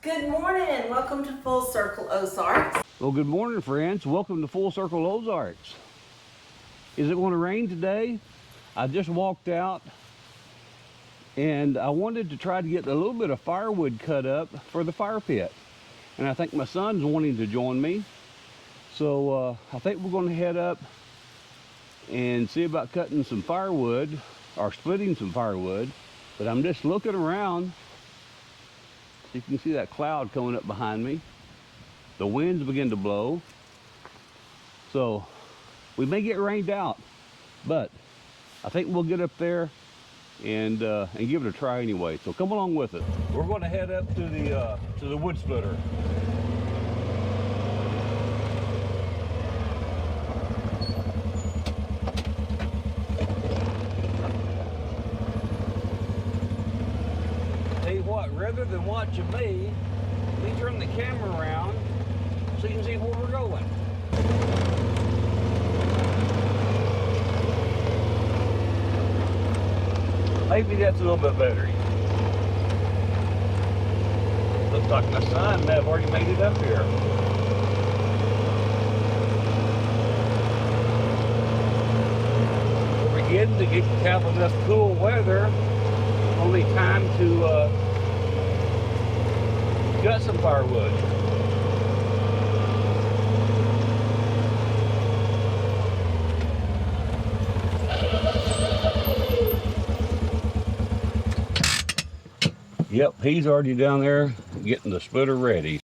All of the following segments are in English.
Good morning and welcome to Full Circle Ozarks. Well, good morning, friends. Welcome to Full Circle Ozarks. Is it going to rain today? I just walked out and I wanted to try to get a little bit of firewood cut up for the fire pit. And I think my son's wanting to join me. So I think we're going to head up and see about cutting some firewood or splitting some firewood. But I'm just looking around. You can see that cloud coming up behind me. The winds begin to blow. So we may get rained out, but I think we'll get up there and give it a try anyway. So come along with it. We're going to head up to the wood splitter. Tell you what, rather than watching me, let me turn the camera around so you can see where we're going. Maybe that's a little bit better. Looks like my son may have already made it up here. We're beginning to have enough cool weather. Only time to cut some firewood. Yep, he's already down there getting the splitter ready.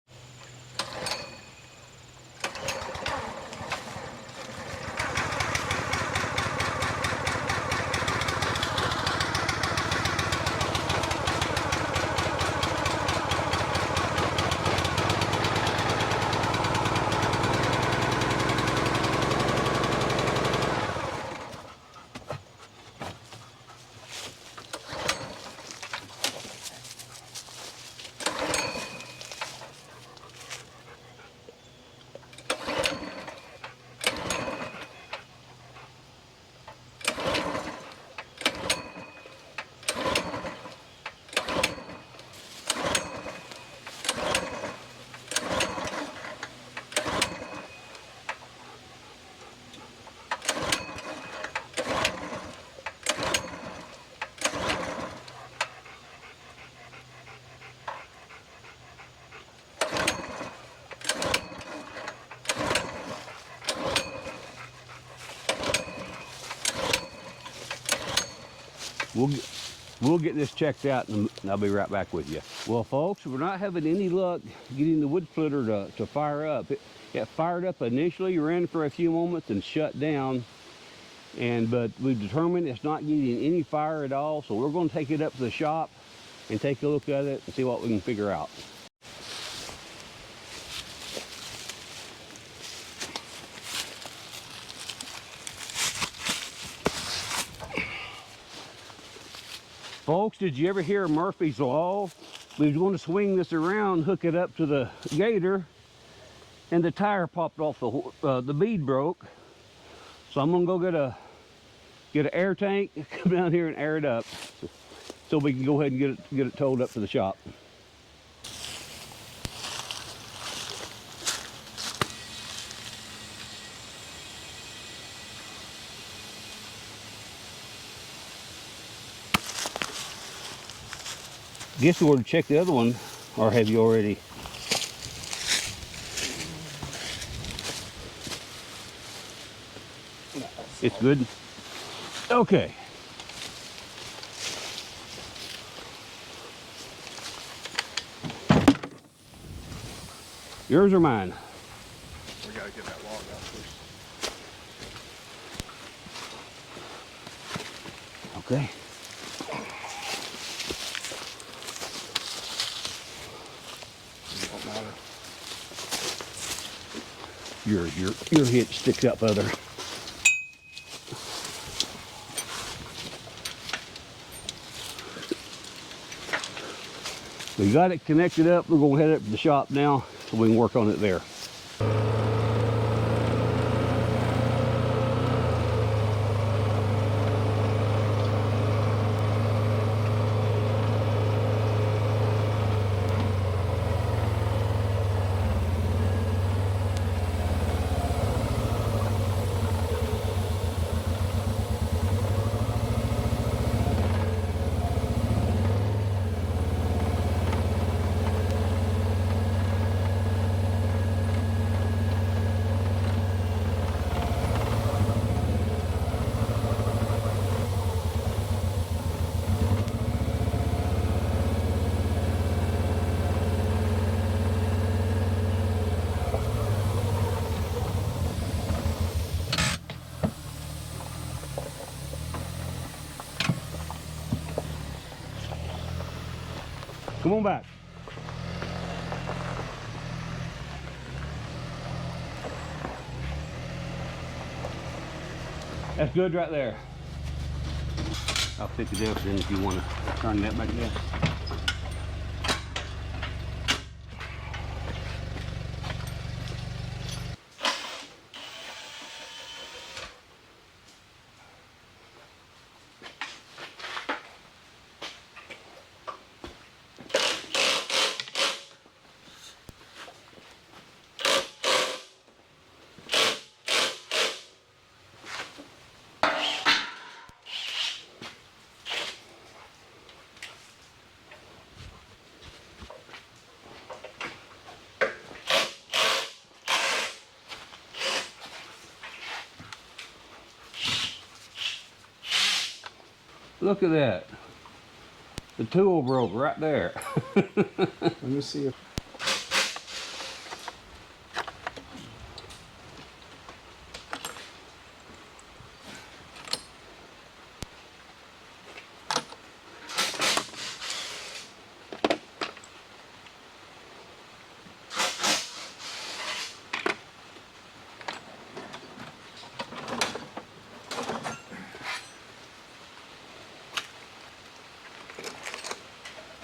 We'll get this checked out and I'll be right back with you. Well, folks, we're not having any luck getting the wood splitter to fire up. It fired up initially, ran for a few moments and shut down. But we've determined it's not getting any fire at all. So we're going to take it up to the shop and take a look at it and see what we can figure out. Folks, did you ever hear Murphy's Law? We was going to swing this around, hook it up to the gator, and the tire popped off, the bead broke. So I'm gonna go get an air tank, come down here and air it up, so we can go ahead and get it towed up to the shop. Guess we ought to check the other one, or have you already? It's good? Okay. Yours or mine? We gotta get that log out first. Okay. Your hitch sticks up further. We got it connected up. We're gonna head up to the shop now so we can work on it there. Come on back. That's good right there. I'll pick it up then if you want to turn that back there. Look at that. The tool broke right there. Let me see if.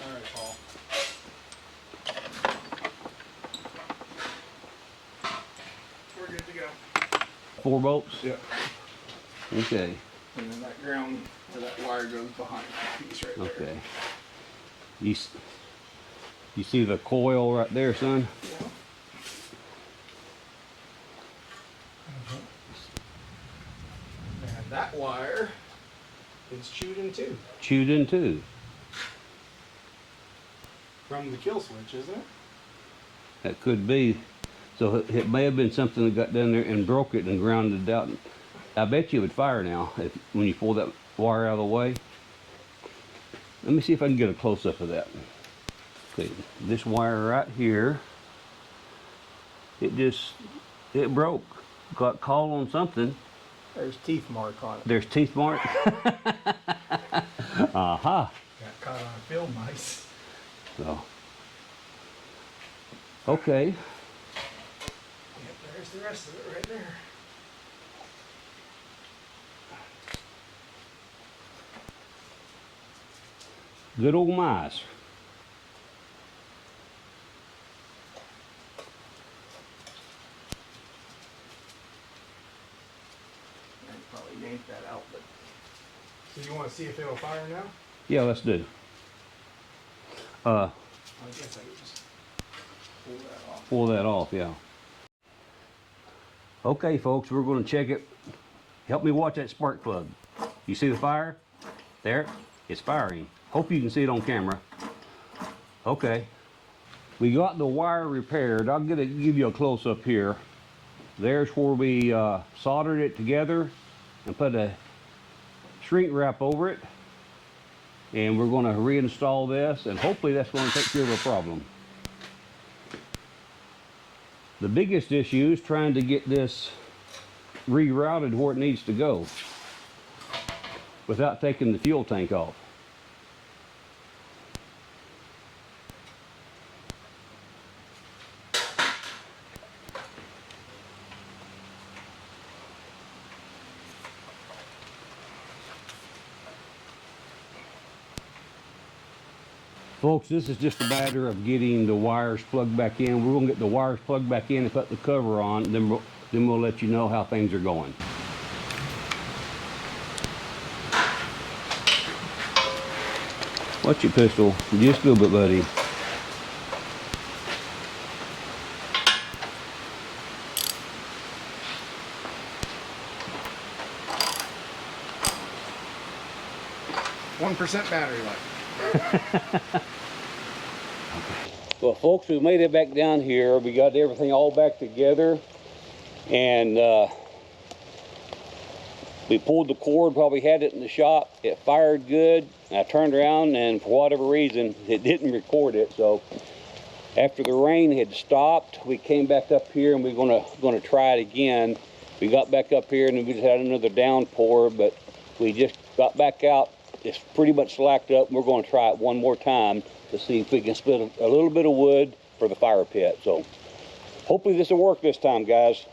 All right, Paul. We're good to go. 4 bolts? Yep. Okay. And then that ground where that wire goes behind that piece right there. Okay. You see the coil right there, son? Yeah. And that wire is chewed in two Chewed in two. from the kill switch, isn't it? That could be. So it may have been something that got down there and broke it and grounded it out. I bet you it would fire now when you pull that wire out of the way. Let me see if I can get a close-up of that. Okay, this wire right here, it broke. Got caught on something. There's teeth mark on it. There's teeth mark. Aha. Got caught on field mice. So, okay. Yep, there's the rest of it right there. Good old mice. I could probably yank that out, but. So you want to see if it'll fire now? Yeah, let's do. I guess I could just pull that off. Pull that off, yeah. Okay, folks, we're going to check it. Help me watch that spark plug. You see the fire? There, it's firing. Hope you can see it on camera. Okay. We got the wire repaired. I'll give you a close-up here. There's where we soldered it together and put a shrink wrap over it. And we're going to reinstall this, and hopefully that's going to take care of a problem. The biggest issue is trying to get this rerouted where it needs to go without taking the fuel tank off. Folks, this is just a matter of getting the wires plugged back in. We're going to get the wires plugged back in and put the cover on, and then we'll let you know how things are going. Watch your pistol. Just a little bit, buddy. %1 battery life. Well, folks, we made it back down here. We got everything all back together, and we pulled the cord while we had it in the shop. It fired good. I turned around, and for whatever reason, it didn't record it. So after the rain had stopped, we came back up here, and we're gonna try it again. We got back up here, and we just had another downpour, but we just got back out it's pretty much slacked up. We're going to try it one more time to see if we can split a little bit of wood for the fire pit. So hopefully this will work this time, guys.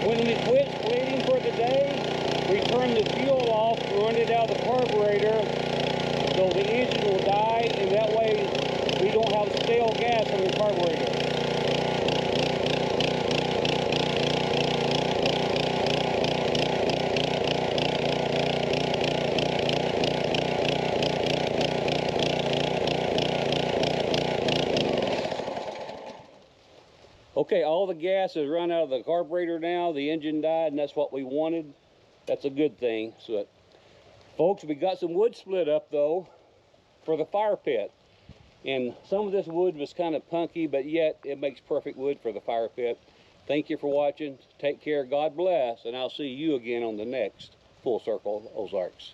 When we quit splitting for the day, we turn the fuel off, run it out of the carburetor, so the engine will die, and that way we don't have stale gas in the carburetor. Okay, all the gas is run out of the carburetor now. The engine died, and that's what we wanted. That's a good thing. So, folks, we got some wood split up, though, for the fire pit. And some of this wood was kind of punky, but yet it makes perfect wood for the fire pit. Thank you for watching. Take care. God bless. And I'll see you again on the next Full Circle Ozarks.